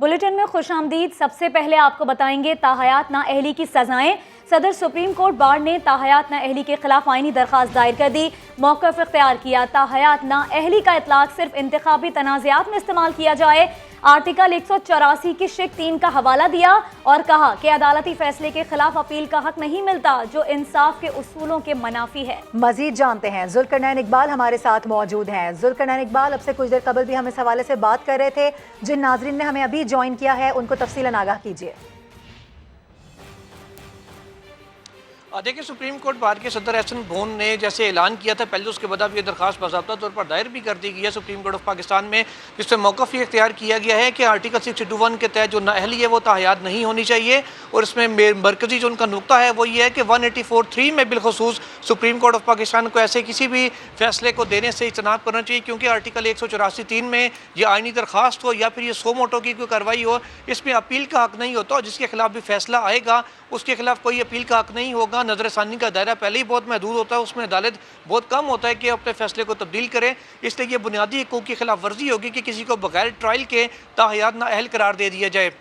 Bulletin में खुशामदीद। सबसे पहले आपको बताएंगे ताहयात नाअहली की सजाएं। सदर सुप्रीम कोर्ट बार ने ताहयात नाअहली के खिलाफ आईनी दरखास्त दायर कर दी, मौक़िफ़ इख्तियार किया। ताहयात नाअहली का इतलाक सिर्फ इंतखाबी तनाज़ात में इस्तेमाल किया जाए। आर्टिकल 184 की शिक 3 का हवाला दिया और कहा कि अदालती फैसले के खिलाफ अपील का हक नहीं मिलता जो इंसाफ के उसूलों के मनाफी है। मजीद जानते हैं, जुल्करनैन इकबाल हमारे साथ मौजूद हैं। जुल्करनैन इकबाल, अब से कुछ देर कबल भी हम इस हवाले से बात कर रहे थे। जिन नाजरीन ने हमें अभी ज्वाइन किया है उनको तफसीलन आगाह कीजिए। देखिए, सुप्रीम कोर्ट बार के सदर एहसन बोन ने जैसे ऐलान किया था पहले, उसके बाद अब ये दरखास्त बाज़ाब्ता तौर पर दायर भी कर दी गई है सुप्रीम कोर्ट ऑफ पाकिस्तान में, जिसमें मौक़िफ़ ये इख्तियार किया गया है कि आर्टिकल 621 के तहत जो नाअहली है वो ताहयात नहीं होनी चाहिए। और इसमें मरकज़ी जो उनका नुक्ता है वो ये है कि 184(3) में बिलखुसूस सुप्रीम कोर्ट ऑफ पाकिस्तान को ऐसे किसी भी फैसले को देने से इज्तनाब करना चाहिए, क्योंकि आर्टिकल 184(3) में ये आइनी दरखास्त हो या फिर ये सो मोटो की कोई कार्रवाई हो, इसमें अपील का हक नहीं होता और जिसके खिलाफ भी फैसला आएगा उसके खिलाफ कोई अपील का हक नहीं होगा। नज़रसानी का दायरा पहले ही बहुत महदूद होता है, उसमें अदालत बहुत कम होता है कि अपने फैसले को तब्दील करे। इसलिए ये बुनियादी हकूक़ की खिलाफ वर्जी होगी कि किसी को बगैर ट्रायल के ताहयात नाअहल करार दे दिया जाए।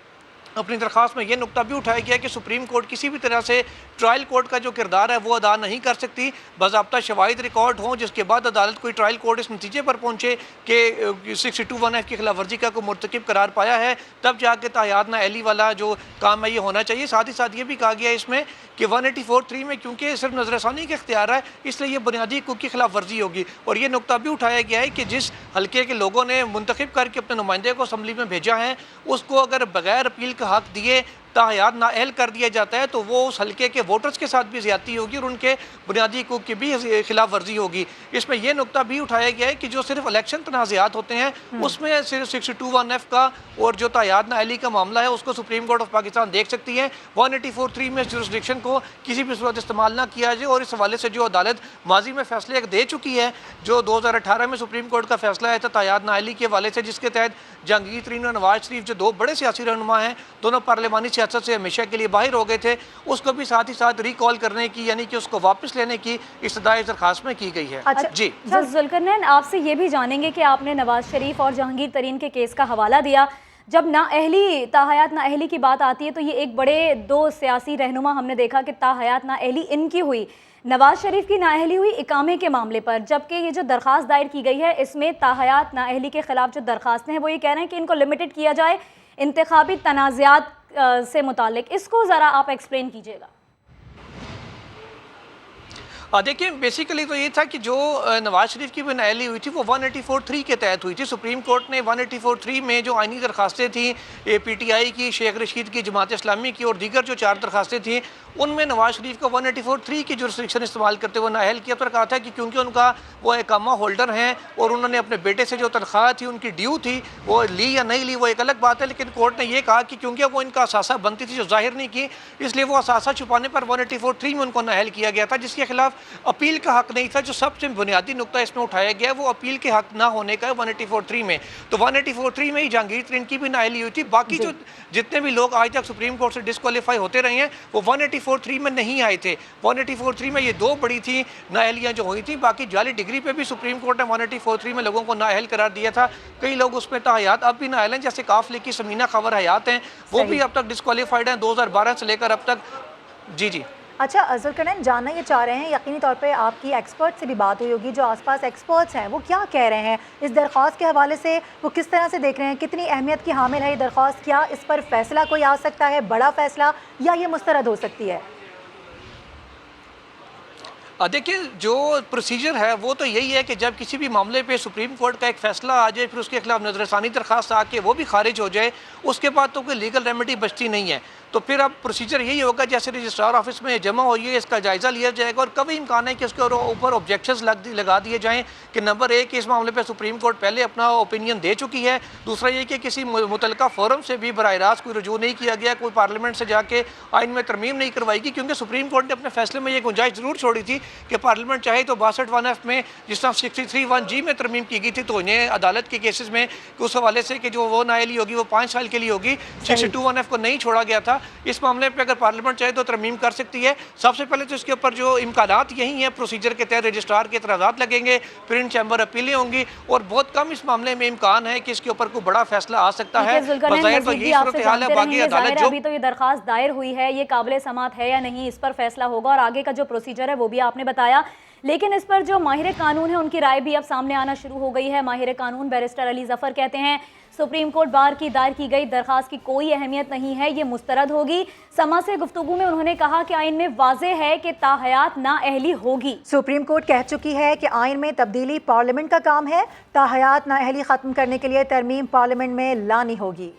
अपनी दरखास्त में यह नुकता भी उठाया गया कि सुप्रीम कोर्ट किसी भी तरह से ट्रायल कोर्ट का जो किरदार है वो अदा नहीं कर सकती। बाज़ाब्ता शवाहिद रिकॉर्ड हों जिसके बाद अदालत कोई ट्रायल कोर्ट इस नतीजे पर पहुँचे कि 621F की खिलाफ वर्जी का कोई मुर्तकिब करार पाया है, तब जाके ताहयात नाअहली वाला जो काम है ये होना चाहिए। साथ ही साथ ये भी कहा गया है इसमें कि 184(3) में क्योंकि सिर्फ नजरसानी का इख्तियार है, इसलिए ये बुनियादी हकूक़ की खिलाफ वर्जी होगी। और ये नुकता भी उठाया गया है कि जिस हल्के के लोगों ने मुंतखब करके अपने नुमाइंदे को असम्बली में भेजा है, उसको अगर बगैर अपील का हक दिए ताहयात नाअहल कर दिया जाता है तो वो उस हल्के के वोटर्स के साथ भी ज़्यादती होगी और उनके बुनियादी हकूक़ की भी खिलाफ वर्जी होगी। इसमें यह नुकता भी उठाया गया है कि जो सिर्फ इलेक्शन तनाज़ात होते हैं उसमें सिर्फ 621F का और जो ताहयात नाअहली का मामला है उसको सुप्रीम कोर्ट ऑफ पाकिस्तान देख सकती है। 184(3) में जुरिस्डिक्शन को किसी भी सूरत इस्तेमाल ना किया जाए। और इस हवाले से जो अदालत माजी में फैसले दे चुकी है, जो 2018 में सुप्रीम कोर्ट का फैसला आया था ताहयात नाअहली के हवाले से, जिसके तहत जहांगीर तरीन और नवाज शरीफ जो दो बड़े सियासी रहनुमा हैं, दोनों पार्लिमानी सियासत से हमेशा के लिए बाहर हो गए थे, उसको भी साथ ही साथ रिकॉल करने की यानी कि उसको वापस लेने की इस्तदाई दरखास्त में की गई है। अच्छा जी जुल्करनैन, आपसे ये भी जानेंगे कि आपने नवाज शरीफ और जहांगीर तरीन के केस का हवाला दिया। जब नाअहली ताहयात नाअहली की बात आती है तो ये एक बड़े दो सियासी रहनुमा हमने देखा कि ताहयात नाअहली इनकी हुई, नवाज शरीफ की नाअहली हुई इकामे के मामले पर, जबकि ये जो दरखास्त दायर की गई है इसमें ताहयात नाअहली के खिलाफ जो दरखास्तें हैं वो ये कह रहे हैं कि इनको लिमिटेड किया जाए इंतखाबी तनाज़ात से मुतालिक। इसको ज़रा आप एक्सप्लेन कीजिएगा। देखिए, बेसिकली तो ये था कि जो नवाज शरीफ की भी नाअहली हुई थी वो 184(3) के तहत हुई थी। सुप्रीम कोर्ट ने 184(3) में जो आइनी दरखास्तें थी PTI की, शेख रशीद की, जमात इस्लामी की और दीगर जो 4 दरखास्तें थी, उनमें नवाज शरीफ को 184(3) की जुरिस्डिक्शन इस्तेमाल करते हुए नाअहल किया। तो कहा था कि क्योंकि उनका वो इकामा होल्डर हैं और उन्होंने अपने बेटे से जो तनख्वाह थी उनकी ड्यू थी वो ली या नहीं ली वो एक अलग बात है, लेकिन कोर्ट ने यह कहा कि क्योंकि वो इनका असासा बनती थी जो जाहिर नहीं की, इसलिए वो असासा छुपाने पर 184(3) में उनको नाअहल किया गया था, जिसके खिलाफ अपील का हक नहीं था। जो सबसे बुनियादी नुकता इसमें उठाया गया है वो अपील के हक ना होने का है 184(3) में। तो 184(3) में ही जहांगीर तरीन की भी नाअहली हुई थी। बाकी जो जितने भी लोग आज तक सुप्रीम कोर्ट से डिस्क्वालीफाई होते रहे हैं वो 184(3) में नहीं आए थे। 184(3) में ये दो बड़ी थी नाअहलियाँ जो हुई थी। बाकी जाली डिग्री पे भी सुप्रीम कोर्ट ने 184(3) में लोगों को नाअहल करार दिया था। कई लोग उसमें ताहयात अब भी नाअहल हैं, जैसे काफले की समीना खबर हयात हैं, वो भी अब तक डिस्क्वालीफाइड हैं 2012 से लेकर अब तक। जी अच्छा जुल्करनैन, जानना ये चाह रहे हैं, यकीनी तौर पे आपकी एक्सपर्ट से भी बात हुई होगी, जो आसपास एक्सपर्ट्स हैं वो क्या कह रहे हैं इस दरख्वास्त के हवाले से, वो किस तरह से देख रहे हैं, कितनी अहमियत की हामिल है ये दरख्वास्त, क्या इस पर फैसला कोई आ सकता है, बड़ा फैसला, या ये मुस्तरद हो सकती है? देखिए, जो प्रोसीजर है वो तो यही है कि जब किसी भी मामले पे सुप्रीम कोर्ट का एक फ़ैसला आ जाए, फिर उसके खिलाफ नजरसानी दरखास्त आके वो भी खारिज हो जाए, उसके बाद तो कोई लीगल रेमेडी बचती नहीं है। तो फिर अब प्रोसीजर यही होगा, जैसे रजिस्ट्रार ऑफिस में जमा हुई है इसका जायज़ा लिया जाएगा और कभी इम्कान है कि उसके ऊपर ऑब्जेक्शंस लगा दिए जाएँ कि नंबर 1 इस मामले पर सुप्रीम कोर्ट पहले अपना ओपिनियन दे चुकी है, दूसरा ये कि किसी मुतलका फोरम से भी बराह रास्त कोई रुजू नहीं किया गया, कोई पार्लियामेंट से जाके आइन में तरमीम नहीं करवाएगी, क्योंकि सुप्रीम कोर्ट ने अपने फैसले में ये गुंजाइश जरूर छोड़ी थी कि पार्लियामेंट चाहे तो 62(1)F में जिस तरह 63(1)G में तरमीम की गई थी, तो इन्हें अदालत के केसेस में उस हवाले से कि जो वो नाअहली होगी वो 5 साल के लिए होगी, 621F को नहीं छोड़ा गया था। इस मामले पर अगर पार्लियामेंट चाहे तो तरमीम कर सकती है। सबसे पहले तो इसके ऊपर जो इम्कानात यही हैं, प्रोसीजर के तहत रजिस्ट्रार के एतराज़ात लगेंगे, फिर इन चैम्बर अपीलें होंगी और बहुत कम इस मामले में इम्कान है कि इसके ऊपर कोई बड़ा फैसला आ सकता है। बज़ाहिर तो यही सूरत हाल है, बाकी अदालत जो अभी तो ये दरखास्त दायर हुई है, ये काबिल समात है या नहीं, इस पर फैसला होगा और आगे का जो प्रोसीजर है वो भी आपने बताया। लेकिन इस पर जो माहिर कानून है उनकी राय भी अब सामने आना शुरू हो गई है। माहिर कानून बैरिस्टर अली जफर कहते हैं सुप्रीम कोर्ट बार की दायर की गई दरखास्त की कोई अहमियत नहीं है, ये मुस्तरद होगी। समा से गुफ्तगू में उन्होंने कहा कि आइन में वाजे है कि ताहयात नाअहली होगी। सुप्रीम कोर्ट कह चुकी है कि आइन में तब्दीली पार्लियामेंट का काम है, ताहयात नाअहली खत्म करने के लिए तरमीम पार्लियामेंट में लानी होगी।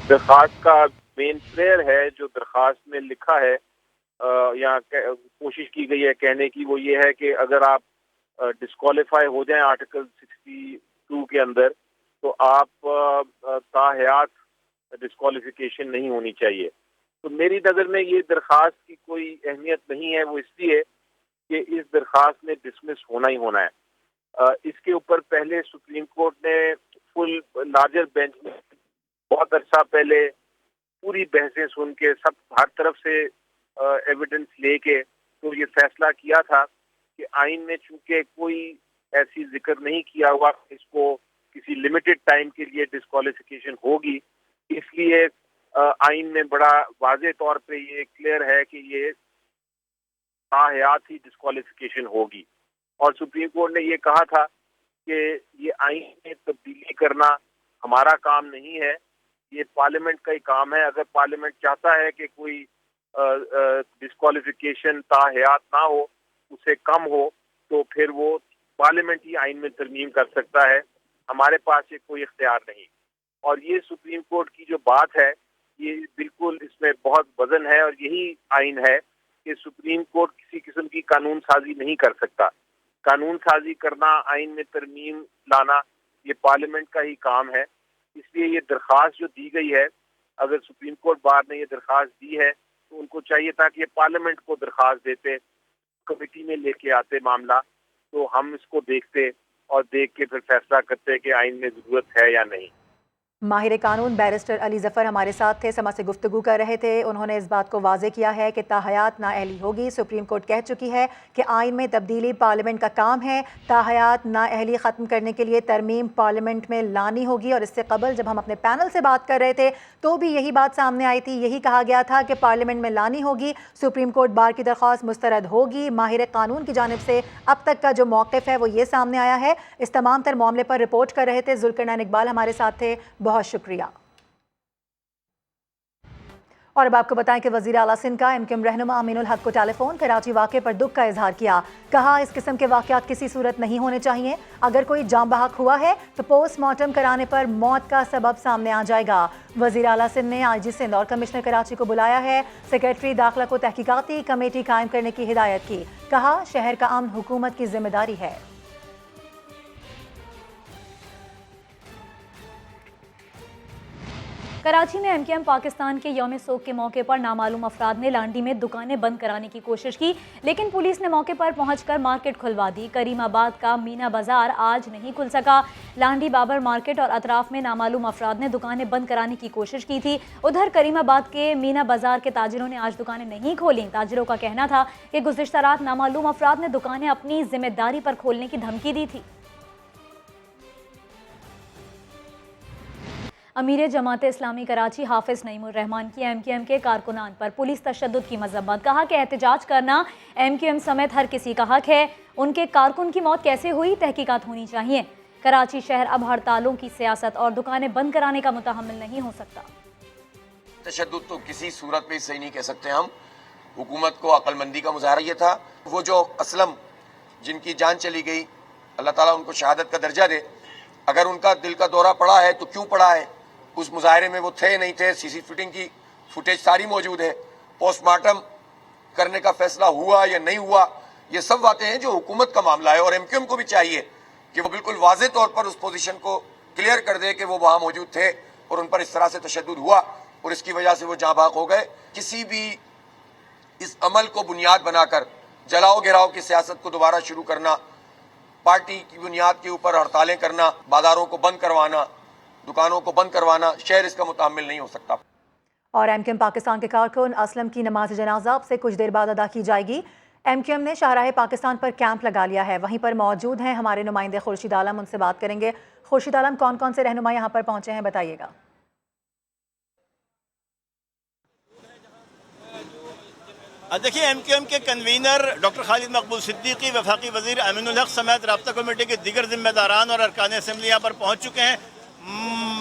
दरखास्त का मेन प्लेयर है जो दरखास्त में लिखा है या कोशिश की गई है कहने की, वो ये है कि अगर आप डिस्क्वालीफाई हो जाएं आर्टिकल 62 के अंदर तो आप ताहयात डिस्क्वालिफिकेशन नहीं होनी चाहिए। तो मेरी नज़र में ये दरखास्त की कोई अहमियत नहीं है, वो इसलिए कि इस दरखास्त में डिसमिस होना ही होना है। इसके ऊपर पहले सुप्रीम कोर्ट ने फुल लार्जर बेंच में बहुत अर्सा पहले पूरी बहसें सुन के सब हर तरफ से एविडेंस लेके तो ये फैसला किया था कि आइन में चूंकि कोई ऐसी जिक्र नहीं किया हुआ इसको किसी लिमिटेड टाइम के लिए डिस्क्वालिफिकेशन होगी, इसलिए आइन में बड़ा वाज़े तौर पे ये क्लियर है कि ये ताहयात ही डिस्क्वालिफिकेशन होगी। और सुप्रीम कोर्ट ने ये कहा था कि ये आइन में तब्दीली करना हमारा काम नहीं है, ये पार्लियामेंट का ही काम है। अगर पार्लियामेंट चाहता है कि कोई डिस्क्वालिफिकेशन ताहयात ना हो, उसे कम हो, तो फिर वो पार्लियामेंट ही आइन में तरमीम कर सकता है, हमारे पास ये कोई इख्तियार नहीं। और ये सुप्रीम कोर्ट की जो बात है ये बिल्कुल इसमें बहुत वजन है और यही आइन है कि सुप्रीम कोर्ट किसी किस्म की कानून साजी नहीं कर सकता। कानून साजी करना, आइन में तरमीम लाना, ये पार्लियामेंट का ही काम है। इसलिए ये दरख्वास्त जो दी गई है, अगर सुप्रीम कोर्ट बार ने ये दरख्वास्त दी है तो उनको चाहिए था कि ये पार्लियामेंट को दरख्वास्त देते, कमेटी में लेके आते मामला, तो हम इसको देखते और देख के फिर फैसला करते कि आइन में ज़रूरत है या नहीं। माहिर कानून बैरिस्टर अली जफर हमारे साथ थे, समा से गुफ्तगू कर रहे थे। उन्होंने इस बात को वाजे किया है कि ताहयात नाअहली होगी। सुप्रीम कोर्ट कह चुकी है कि आइन में तब्दीली पार्लियामेंट का काम है, ताहयात नाअहली ख़त्म करने के लिए तरमीम पार्लियामेंट में लानी होगी। और इससे कबल जब हम अपने पैनल से बात कर रहे थे तो भी यही बात सामने आई थी, यही कहा गया था कि पार्लियामेंट में लानी होगी, सुप्रीम कोर्ट बार की दरख्वास्त मुस्तरद होगी। माहिर कानून की जानिब से अब तक का जो मौक़िफ़ है वो ये सामने आया है। इस तमाम तर मामले पर रिपोर्ट कर रहे थे जुल्करनैन इकबाल हमारे साथ थे, बहुत शुक्रिया। और अब आपको बताएं कि वज़ीर आला सिंध का एमक्यूएम रहनुमा अमीनुल हक को टेलीफोन कराची वाक़े पर दुख का इजहार किया। कहा इस किस्म के वाक़यात किसी सूरत नहीं होने चाहिए। अगर कोई जाम बहक हुआ है तो पोस्टमार्टम कराने पर मौत का सबब सामने आ जाएगा। वज़ीर आला सिंध ने आईजी सिंध और कमिश्नर कराची को बुलाया है। सेक्रेटरी दाखिला को तहकीकाती कमेटी कायम करने की हिदायत की। कहा शहर का अमन हुकूमत की जिम्मेदारी है। कराची में एमक्यूएम पाकिस्तान के यौम सोग के मौके पर नामालूम अफराद ने लांडी में दुकानें बंद कराने की कोशिश की, लेकिन पुलिस ने मौके पर पहुंचकर मार्केट खुलवा दी। करीमाबाद का मीना बाजार आज नहीं खुल सका। लांडी बाबर मार्केट और अतराफ में नामालूम अफराद ने दुकानें बंद कराने की कोशिश की थी। उधर करीमाबाद के मीना बाजार के ताजिरों ने आज दुकानें नहीं खोली। ताजिरों का कहना था कि गुज़िश्ता रात नामालूम अफराद ने दुकानें अपनी जिम्मेदारी पर खोलने की धमकी दी थी। अमीर जमात इस्लामी कराची हाफिज नईमुर रहमान की एमक्यूएम के कारकुनान पर पुलिस तशद्दुद की मज़म्मत। कहा कि एहतजाज करना एमक्यूएम समेत हर किसी का हक है। उनके कारकुन की मौत कैसे हुई, तहकीकात होनी चाहिए। कराची शहर अब हड़तालों की सियासत और दुकानें बंद कराने का मुतहम्मिल नहीं हो सकता। तशद्दुद तो किसी सूरत में सही नहीं कह सकते हम। हुकूमत को अक्लमंदी का मुजाहरा ये था। वो जो असलम जिनकी जान चली गई, अल्लाह ताला उनको शहादत का दर्जा दे। अगर उनका दिल का दौरा पड़ा है तो क्यों पड़ा है, उस मुजाहरे में वो थे नहीं थे, सीसी फिटिंग की फुटेज सारी मौजूद है। पोस्टमार्टम करने का फैसला हुआ या नहीं हुआ, ये सब बातें हैं जो हुकूमत का मामला है। और एमक्यूएम को भी चाहिए कि वो बिल्कुल वाज़े तौर पर उस पोजीशन को क्लियर कर दे कि वो वहाँ मौजूद थे और उन पर इस तरह से तशद्दुद हुआ और इसकी वजह से वो जाँ बाग हो गए। किसी भी इस अमल को बुनियाद बनाकर जलाओ गिराओ की सियासत को दोबारा शुरू करना, पार्टी की बुनियाद के ऊपर हड़तालें करना, बाजारों को बंद करवाना, दुकानों को बंद करवाना, शहर इसका मुतामिल नहीं हो सकता। और एमक्यूएम पाकिस्तान के कारकुन असलम की नमाज जनाजा अब से कुछ देर बाद अदा की जाएगी। एमक्यूएम ने शाहराह पाकिस्तान पर कैंप लगा लिया है। वहीं पर मौजूद हैं हमारे नुमाइंदे खुर्शीद आलम, उनसे बात करेंगे। खुर्शीद आलम, कौन कौन से रहनुमा यहाँ पर पहुंचे हैं, बताइएगा। देखिए, एमक्यूएम के कन्वीनर डॉक्टर खालिद मकबूल सिद्दीकी, वफाकी वजीर अमीनुल हक समेत राब्ता कमेटी के दीगर जिम्मेदारान और अरकान असम्बली यहाँ पर पहुँच चुके हैं।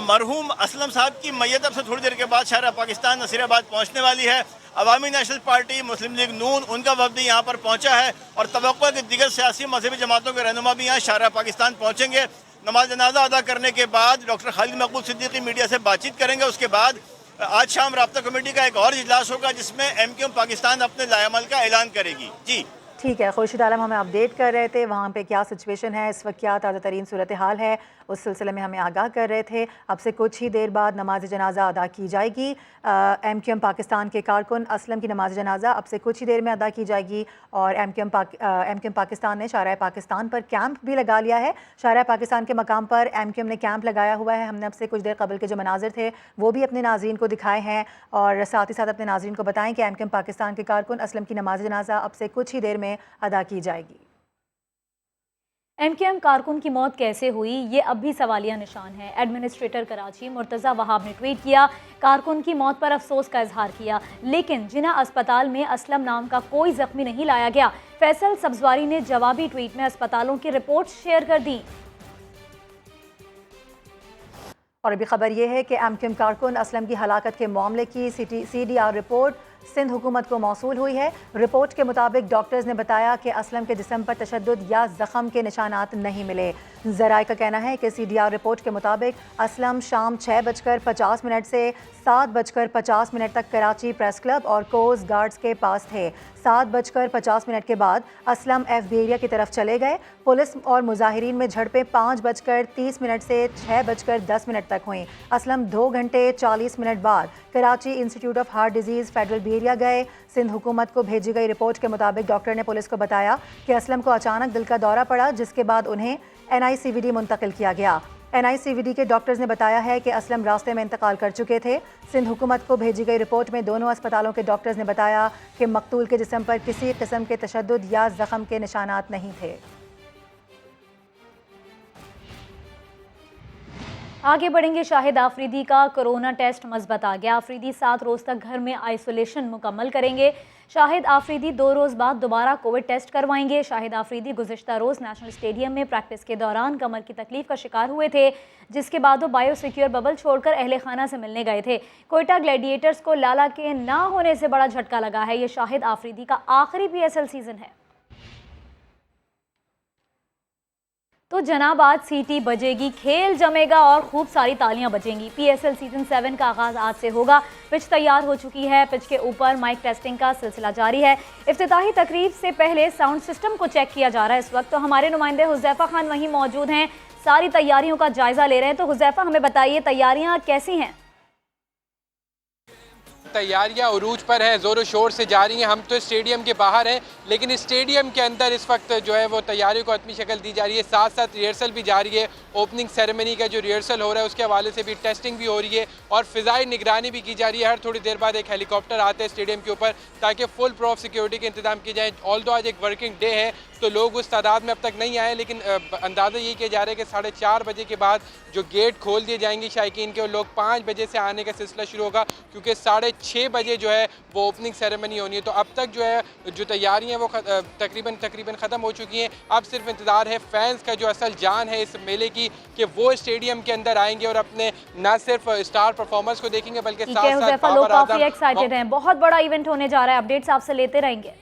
मरहूम असलम साहब की मैयत अब से थोड़ी देर के बाद शहर पाकिस्तान नसीराबाद पहुँचने वाली है। अवामी नेशनल पार्टी, मुस्लिम लीग नून, उनका वफ़द भी यहाँ पर पहुँचा है और तवक्को है कि दीगर सियासी मजहबी जमातों के रहनुमा भी यहाँ शहर पाकिस्तान पहुँचेंगे। नमाज जनाजा अदा करने के बाद डॉक्टर खालिद मकबूल सिद्दीकी मीडिया से बातचीत करेंगे। उसके बाद आज शाम राब्ता कमेटी का एक और इजलास होगा जिसमें एमक्यूएम पाकिस्तान अपने लाएमल का ऐलान करेगी। जी ठीक है, खुर्शीद आलम हमें अपडेट कर रहे थे वहाँ पे क्या सिचुएशन है इस वक्त, क्या ताज़ा तरीन सूरत हाल है, उस सिलसिले में हमें आगाह कर रहे थे। अब से कुछ ही देर बाद नमाज जनाजा अदा की जाएगी। एमक्यूएम पाकिस्तान के कारकुन असलम की नमाज जनाजा अब से कुछ ही देर में अदा की जाएगी। और एमक्यूएम पाकिस्तान ने शाहराह पाकिस्तान पर कैंप भी लगा लिया है। शाहराह पाकिस्तान के मकाम पर एमक्यूएम ने कैंप लगाया हुआ है। हमने अब से कुछ देर कबल के जो मनाजिर थे वो भी अपने नाज़रीन को दिखाए हैं और साथ ही साथ अपने नाज़रीन को बताएं कि एमक्यूएम पाकिस्तान के कारकुन असलम की नमाज जनाजा अब से कुछ ही देर में अदा की जाएगी। एमक्यूएम कारकुन की मौत कैसे हुई, ये अब भी सवालिया निशान है। एडमिनिस्ट्रेटर कराची मुर्तज़ा वहाब ने ट्वीट किया, कारकुन की मौत पर अफसोस का इजहार किया, लेकिन जिना अस्पताल में असलम नाम का कोई जख्मी नहीं लाया गया। फैसल सब्जवारी ने जवाबी ट्वीट में अस्पतालों की रिपोर्ट शेयर कर दी। और अभी खबर यह है कि एमक्यूएम कारकुन असलम की हलाकत के मामले की CDR रिपोर्ट सिंध हुकूमत को मौसूल हुई है। रिपोर्ट के मुताबिक डॉक्टर्स ने बताया कि असलम के जिस्म पर तशद्दुद या ज़ख़म के निशानात नहीं मिले। ज़राए का कहना है कि CDR रिपोर्ट के मुताबिक असलम शाम 6:50 से 7:50 तक कराची प्रेस क्लब और कोस्ट गार्ड्स के पास थे। 7:50 के बाद असलम FB एरिया की तरफ चले गए। पुलिस और मुजाहिरीन में झड़पें 5:30 से 6:10 तक हुई। असलम 2 घंटे 40 मिनट बाद Karachi institute of heart disease federal B area गए। सिंध हुकूमत को भेजी गई रिपोर्ट के मुताबिक डॉक्टर ने पुलिस को बताया कि असलम को अचानक दिल का दौरा पड़ा, जिसके बाद उन्हें NICVD मुंतकिल किया गया। NICVD के डॉक्टर्स ने बताया है कि असलम रास्ते में इंतकाल कर चुके थे। सिंध हुकूमत को भेजी गई रिपोर्ट में दोनों अस्पतालों के डॉक्टर्स ने बताया कि मकतूल के जिस्म पर किसी किस्म के तशद्दुद या ज़ख़म के निशानात नहीं थे। आगे बढ़ेंगे। शाहिद आफरीदी का कोरोना टेस्ट मस्बत आ गया। आफरीदी 7 रोज़ तक घर में आइसोलेशन मुकम्मल करेंगे। शाहिद आफरीदी 2 रोज़ बाद दोबारा कोविड टेस्ट करवाएंगे। शाहिद आफरीदी गुज़िश्ता रोज़ नेशनल स्टेडियम में प्रैक्टिस के दौरान कमर की तकलीफ का शिकार हुए थे, जिसके बाद वो बायो सिक्योर बबल छोड़कर अहले खाना से मिलने गए थे। कोयटा ग्लैडिएटर्स को लाला के ना होने से बड़ा झटका लगा है। ये शाहिद आफरीदी का आखिरी PSL सीज़न है। तो जनाब आज सीटी बजेगी, खेल जमेगा और खूब सारी तालियां बजेंगी। PSL सीजन 7 का आगाज आज से होगा। पिच तैयार हो चुकी है। पिच के ऊपर माइक टेस्टिंग का सिलसिला जारी है। इफ्तिताही तकरीब से पहले साउंड सिस्टम को चेक किया जा रहा है इस वक्त। तो हमारे नुमाइंदे हुज़ैफा खान वहीं मौजूद हैं, सारी तैयारियों का जायजा ले रहे हैं। तो हुज़ैफा हमें बताइए तैयारियां कैसी हैं? तैयारियां उरूज पर है, ज़ोर शोर से जारी हैं। हम तो स्टेडियम के बाहर हैं, लेकिन स्टेडियम के अंदर इस वक्त जो है वो तैयारियों को आत्मी शक्ल दी जा रही है। साथ साथ रिहर्सल भी जारी है। ओपनिंग सेरेमनी का जो रिहर्सल हो रहा है उसके हवाले से भी टेस्टिंग भी हो रही है और फ़िज़ाई निगरानी भी की जा रही है। हर थोड़ी देर बाद एक हेलीकॉप्टर आते हैं स्टेडियम के ऊपर ताकि फुल प्रूफ सिक्योरिटी के इंतजाम किए जाएँ। ऑल्दो आज एक वर्किंग डे है तो लोग उस तादाद में अब तक नहीं आए, लेकिन अंदाज़ा ये किया जा रहा है कि 4:30 बजे के बाद जो गेट खोल दिए जाएंगे शायकीन के, और लोग 5 बजे से आने का सिलसिला शुरू होगा, क्योंकि 6:30 बजे जो है वो ओपनिंग सेरेमनी होनी है। तो अब तक जो है जो तैयारियां वो तकरीबन ख़त्म हो चुकी हैं। अब सिर्फ इंतज़ार है फैंस का जो असल जान है इस मेले की कि वो स्टेडियम के अंदर आएंगे और अपने न सिर्फ स्टार परफॉर्मर्स को देखेंगे बल्कि साथ साथ लोग काफी एक्साइटेड हैं। बहुत बड़ा इवेंट होने जा रहा है। अपडेट्स आपसे लेते रहेंगे।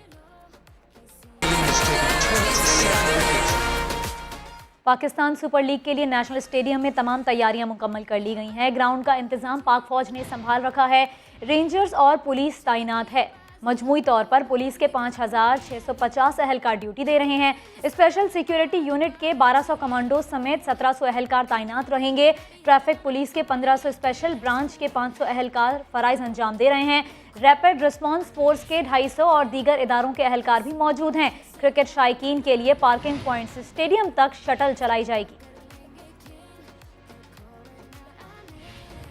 पाकिस्तान सुपर लीग के लिए नेशनल स्टेडियम में तमाम तैयारियां मुकम्मल कर ली गई हैं। ग्राउंड का इंतजाम पाक फौज ने संभाल रखा है। रेंजर्स और पुलिस तैनात है। मजमूई तौर पर पुलिस के 5,650 एहलकार ड्यूटी दे रहे हैं। स्पेशल सिक्योरिटी यूनिट के 1200 कमांडो समेत 1700 एहलकार तैनात रहेंगे। ट्रैफिक पुलिस के 1500, स्पेशल ब्रांच के 500 एहलकार फ़राइज़ अंजाम दे रहे हैं। रैपिड रिस्पांस फोर्स के 250 और दीगर इदारों के एहलकार भी मौजूद हैं। क्रिकेट शायकीन के लिए पार्किंग पॉइंट से स्टेडियम तक शटल चलाई जाएगी।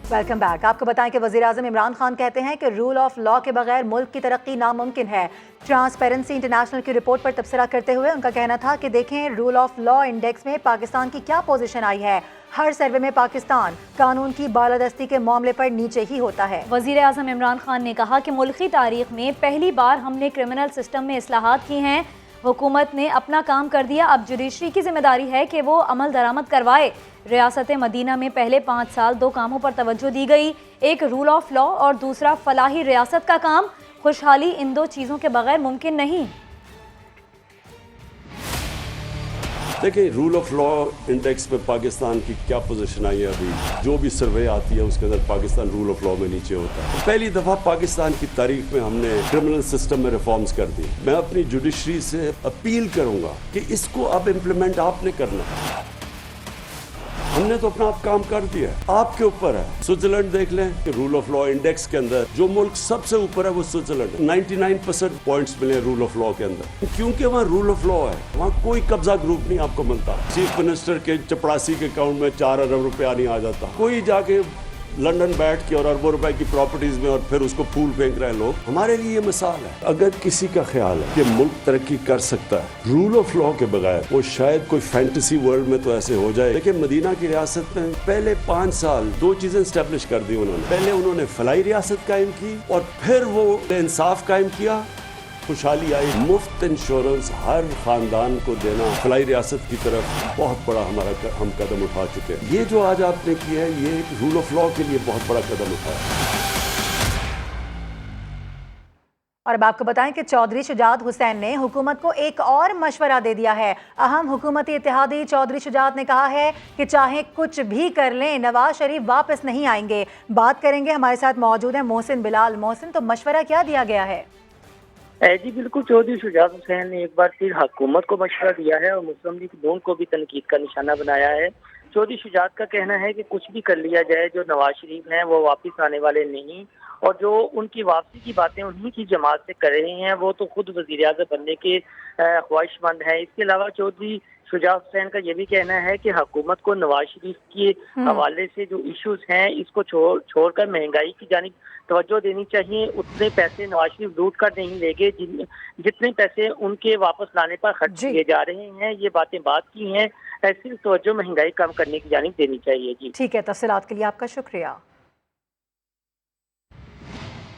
Welcome back. आपको बताएं कि वज़ीर-ए-आज़म इमरान खान कहते हैं कि रूल ऑफ लॉ के बगैर मुल्क की तरक्की नामुमकिन है। ट्रांसपेरेंसी इंटरनेशनल की रिपोर्ट पर तबसरा करते हुए उनका कहना था कि देखें रूल ऑफ लॉ इंडेक्स में पाकिस्तान की क्या पोजीशन आई है। हर सर्वे में पाकिस्तान कानून की बालादस्ती के मामले पर नीचे ही होता है। वज़ीर-ए-आज़म इमरान खान ने कहा कि मुल्की तारीख में पहली बार हमने क्रिमिनल सिस्टम में इस्लाहात की हैं। हुकूमत ने अपना काम कर दिया, अब जुडिशरी की जिम्मेदारी है कि वो अमल दरामद करवाए। रियासत मदीना में पहले 5 साल 2 कामों पर तवज्जो दी गई, एक रूल ऑफ लॉ और दूसरा फलाही रियासत का काम। खुशहाली इन 2 चीज़ों के बगैर मुमकिन नहीं। देखिए, रूल ऑफ लॉ इंडेक्स में पाकिस्तान की क्या पोजीशन आई है। अभी जो भी सर्वे आती है उसके अंदर पाकिस्तान रूल ऑफ लॉ में नीचे होता है। पहली दफ़ा पाकिस्तान की तारीख में हमने क्रिमिनल सिस्टम में रिफॉर्म्स कर दी। मैं अपनी जुडिशरी से अपील करूंगा कि इसको अब इम्प्लीमेंट आपने करना है। हमने तो अपना आप काम कर दिया, आपके ऊपर है। स्विट्जरलैंड देख लें कि रूल ऑफ लॉ इंडेक्स के अंदर जो मुल्क सबसे ऊपर है वो स्विट्जरलैंड। 99% पॉइंट्स मिले रूल ऑफ लॉ के अंदर, क्योंकि वहाँ रूल ऑफ लॉ है। वहाँ कोई कब्जा ग्रुप नहीं आपको मिलता। चीफ मिनिस्टर के चपरासी के अकाउंट में 4 अरब रुपया नहीं आ जाता। कोई जाके लंदन बैठ के और अरबों रुपए की प्रॉपर्टीज में और फिर उसको फूल फेंक रहे हैं लोग। हमारे लिए ये मिसाल है। अगर किसी का ख्याल है कि मुल्क तरक्की कर सकता है रूल ऑफ लॉ के बगैर, वो शायद कोई फैंटेसी वर्ल्ड में तो ऐसे हो जाए। लेकिन मदीना की रियासत में पहले 5 साल 2 चीजें स्टैब्लिश कर दी उन्होंने। पहले उन्होंने फलाई रियासत कायम की और फिर वो इंसाफ कायम किया। खुशहाली आई, मुफ्त इंश्योरेंस हर खानदान को देना। फलाई रियासत की तरफ बहुत बड़ा हम कदम उठा चुके हैं। ये जो आज आपने किया है ये रूल ऑफ लॉ के लिए बहुत बड़ा कदम उठाया। और अब आपको बताएं कि चौधरी शुजात हुसैन ने हुकूमत को एक और मशवरा दे दिया है। अहम हुकूमती इत्तेहादी चौधरी शुजात ने कहा है कि चाहे कुछ भी कर लें नवाज शरीफ वापस नहीं आएंगे। बात करेंगे, हमारे साथ मौजूद है मोहसिन बिलाल। मोहसिन, तो मशवरा क्या दिया गया है? जी बिल्कुल, चौधरी शुजात हुसैन ने एक बार फिर हुकूमत को मशवरा दिया है और मुस्लिम लीग नून को भी तनकीद का निशाना बनाया है। चौधरी शुजात का कहना है कि कुछ भी कर लिया जाए, जो नवाज शरीफ हैं वो वापस आने वाले नहीं, और जो उनकी वापसी की बातें उन्हीं की जमात से कर रहे हैं वो तो खुद वजीर आज़म बनने के ख्वाहिशमंद है। इसके अलावा चौधरी शुजात हुसैन का ये भी कहना है कि हुकूमत को नवाज शरीफ के हवाले से जो इश्यूज हैं इसको छोड़कर महंगाई की जानिब तवज्जो देनी चाहिए। उतने पैसे नवाज शरीफ लूट कर नहीं लेंगे जितने पैसे उनके वापस लाने पर खर्च किए जा रहे हैं। ये बातें बात की हैं, सिर्फ तवज्जो महंगाई कम करने की जानिब देनी चाहिए। जी ठीक है, तफसीलात के लिए आपका शुक्रिया।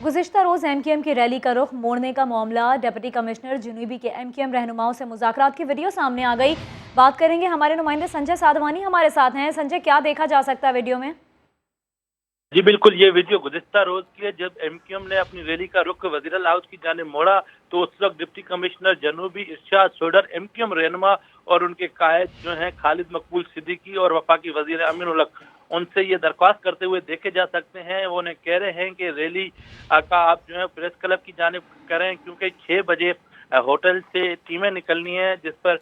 गुज़िश्ता रोज़ MQM की रैली का रुख मोड़ने का मामला, डिप्टी कमिश्नर जुनूबी के MQM रहनुमाओं से मुज़ाकरात की वीडियो सामने आ गई। बात करेंगे, हमारे नुमाइंदे संजय साधवानी हमारे साथ हैं। संजय, क्या देखा जा सकता है वीडियो में? जी बिल्कुल, ये वीडियो गुज़िश्ता रोज की है जब MQM ने अपनी रैली का रुख वज़ीर हाउस की जानिब मोड़ा तो उस वक्त डिप्टी कमिश्नर जनूबी इरशाद सोडर MQM रहनुमा और उनके कायद जो हैं खालिद मकबूल सिद्दीकी और वफाकी वज़ीर अमीनुल हक, उनसे ये दरख्वास्त करते हुए देखे जा सकते हैं। वो उन्हें कह रहे हैं कि रैली का आप जो है प्रेस क्लब की जानिब करें, क्योंकि 6 बजे होटल से टीमें निकलनी है, जिस पर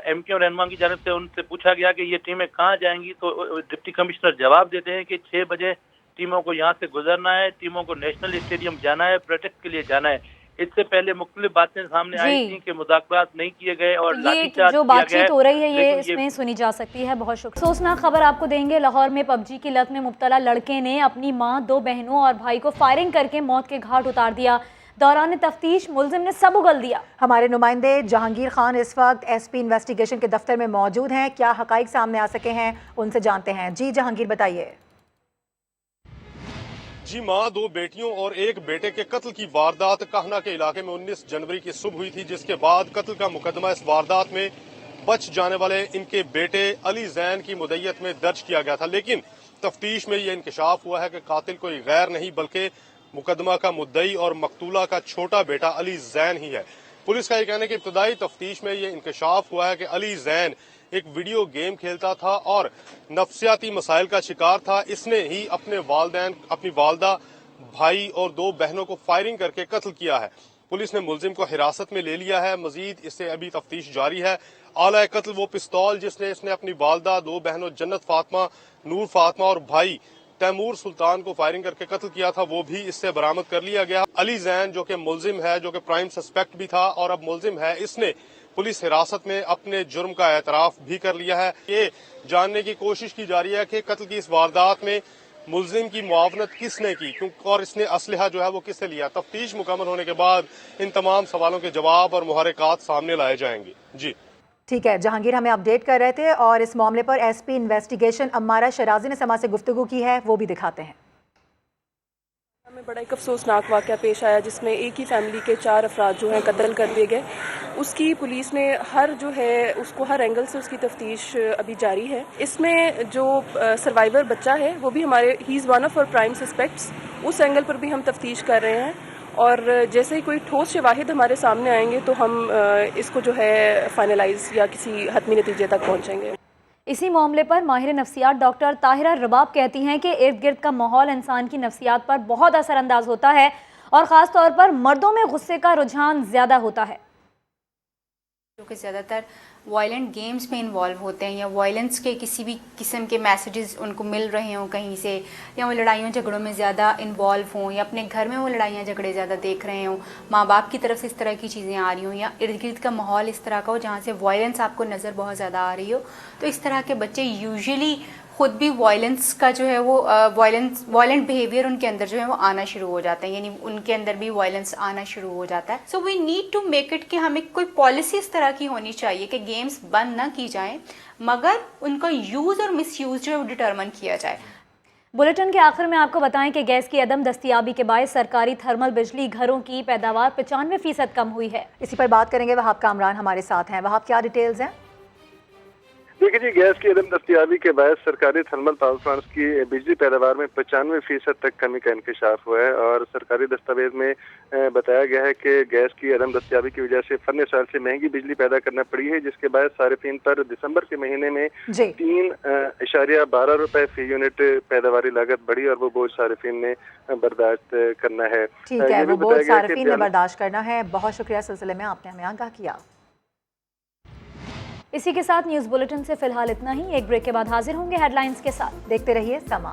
MQM रहनुमा की जानिब से उनसे पूछा गया कि ये टीमें कहाँ जाएंगी, तो डिप्टी कमिश्नर जवाब देते हैं कि 6 बजे टीमों को यहाँ से गुजरना है, टीमों को नेशनल स्टेडियम जाना है, प्रोटेस्ट के लिए जाना है। इससे पहले मुख्तलिफ बातें सामने आई थी कि मुज़ाकरात नहीं किए गए और ये जो बातचीत हो रही है ये इसमें सुनी जा सकती है। बहुत शुक्रिया। सोचना खबर आपको देंगे। लाहौर में PUBG की लत में मुब्तला लड़के ने अपनी मां, 2 बहनों और भाई को फायरिंग करके मौत के घाट उतार दिया। दौरान तफ्तीश मुलजिम ने सब उगल दिया। हमारे नुमाइंदे जहांगीर खान इस वक्त SP इन्वेस्टिगेशन के दफ्तर में मौजूद हैं। क्या हकाइक सामने आ सके हैं, उनसे जानते हैं। जी जहांगीर, बताइए। जी, मां, 2 बेटियों और 1 बेटे के कत्ल की वारदात कहना के इलाके में 19 जनवरी की सुबह हुई थी, जिसके बाद कत्ल का मुकदमा इस वारदात में बच जाने वाले इनके बेटे अली जैन की मुद्दत में दर्ज किया गया था। लेकिन तफ्तीश में यह इंकशाफ हुआ है कि कातिल कोई गैर नहीं बल्कि मुकदमा का मुद्दई और मकतूला का छोटा बेटा अली जैन ही है। पुलिस का यह कहना है कि इब्तदाई तफ्तीश में यह इंकशाफ हुआ है कि अली जैन एक वीडियो गेम खेलता था और नफ्सियाती मसाइल का शिकार था। इसने ही अपनी वालदा, भाई और 2 बहनों को फायरिंग करके कत्ल किया है। पुलिस ने मुलजिम को हिरासत में ले लिया है। मजीद इससे अभी तफ्तीश जारी है। आला कत्ल वो पिस्तौल जिसने इसने अपनी वालदा, 2 बहनों जन्नत फातिमा, नूर फातिमा और भाई तैमूर सुल्तान को फायरिंग करके कत्ल किया था, वो भी इससे बरामद कर लिया गया। अली जैन जो कि मुलजिम है, जो कि प्राइम सस्पेक्ट भी था और अब मुलजिम है, इसने पुलिस हिरासत में अपने जुर्म का एतराफ भी कर लिया है। ये जानने की कोशिश की जा रही है कि कत्ल की इस वारदात में मुलजिम की मुआवनत किसने की और इसने असलहा जो है वो किससे लिया। तफ्तीश मुकम्मल होने के बाद इन तमाम सवालों के जवाब और मुहर्रिकात सामने लाए जाएंगे। जी ठीक है, जहांगीर हमें अपडेट कर रहे थे और इस मामले पर एसपी इन्वेस्टिगेशन अम्मारा शराजी ने समाज से गुफ्तगू की है, वो भी दिखाते हैं। हमें बड़ा एक अफसोसनाक वाक़या पेश आया जिसमें एक ही फैमिली के 4 अफराद जो हैं कत्ल कर दिए गए। उसकी पुलिस ने उसको हर एंगल से उसकी तफ्तीश अभी जारी है। इसमें जो सर्वाइवर बच्चा है वो भी हमारे ही is one of our prime suspects, उस एंगल पर भी हम तफ्तीश कर रहे हैं और जैसे ही कोई ठोस शवाहिद हमारे सामने आएंगे तो हम इसको जो है फाइनलाइज या किसी हतमी नतीजे तक पहुँचेंगे। इसी मामले पर माहिर नफ्सियात डॉक्टर ताहिरा रबाब कहती हैं कि इर्द गिर्द का माहौल इंसान की नफ्सियात पर बहुत असरअंदाज होता है और ख़ास तौर पर मर्दों में गुस्से का रुझान ज़्यादा होता है, जो कि ज़्यादातर वायलेंट गेम्स में इन्वॉल्व होते हैं या वायलेंस के किसी भी किस्म के मैसेजेस उनको मिल रहे हों कहीं से, या वो लड़ाइयों झगड़ों में ज़्यादा इन्वॉल्व हों या अपने घर में वो लड़ाइयाँ झगड़े ज़्यादा देख रहे हों, माँ बाप की तरफ से इस तरह की चीज़ें आ रही हों या इर्द गिर्द का माहौल इस तरह का हो जहाँ से वायलेंस आपको नज़र बहुत ज़्यादा आ रही हो, तो इस तरह के बच्चे यूजुअली खुद भी वायलेंस का जो है वो वायलेंट बिहेवियर उनके अंदर जो है वो आना शुरू हो जाता है, यानी उनके अंदर भी वायलेंस आना शुरू हो जाता है। So we need to make it कि हमें कोई पॉलिसी इस तरह की होनी चाहिए कि गेम्स बंद ना की जाएं मगर उनका यूज़ और मिसयूज़ जो है वो डिटर्मिन किया जाए। बुलेटिन के आखिर में आपको बताएं कि गैस की अदम दस्तियाबी के बायस सरकारी थर्मल बिजली घरों की पैदावार 95% कम हुई है। इसी पर बात करेंगे, वहाब कामरान हमारे साथ हैं। वहाब, क्या डिटेल्स हैं? देखिए जी, गैस की अदम दस्तियाबी के बायस सरकारी थर्मल पावर प्लांट्स की बिजली पैदावार में 95% तक कमी का इंकशाफ हुआ है और सरकारी दस्तावेज में बताया गया है कि गैस की अदम दस्तियाबी की वजह से फर्ने साल से महंगी बिजली पैदा करना पड़ी है, जिसके बायस सारिफीन पर दिसंबर के महीने में 3.12 रुपए फी यूनिट पैदावारी लागत बढ़ी और वो बोझ सारिफीन ने बर्दाश्त करना है। ठीक है, वो बोझ सारिफीन ने बर्दाश्त करना है। बहुत शुक्रिया, सिलसिले में आपने हमें आगाह किया। इसी के साथ न्यूज़ बुलेटिन से फिलहाल इतना ही। एक ब्रेक के बाद हाजिर होंगे हेडलाइंस के साथ। देखते रहिए समा।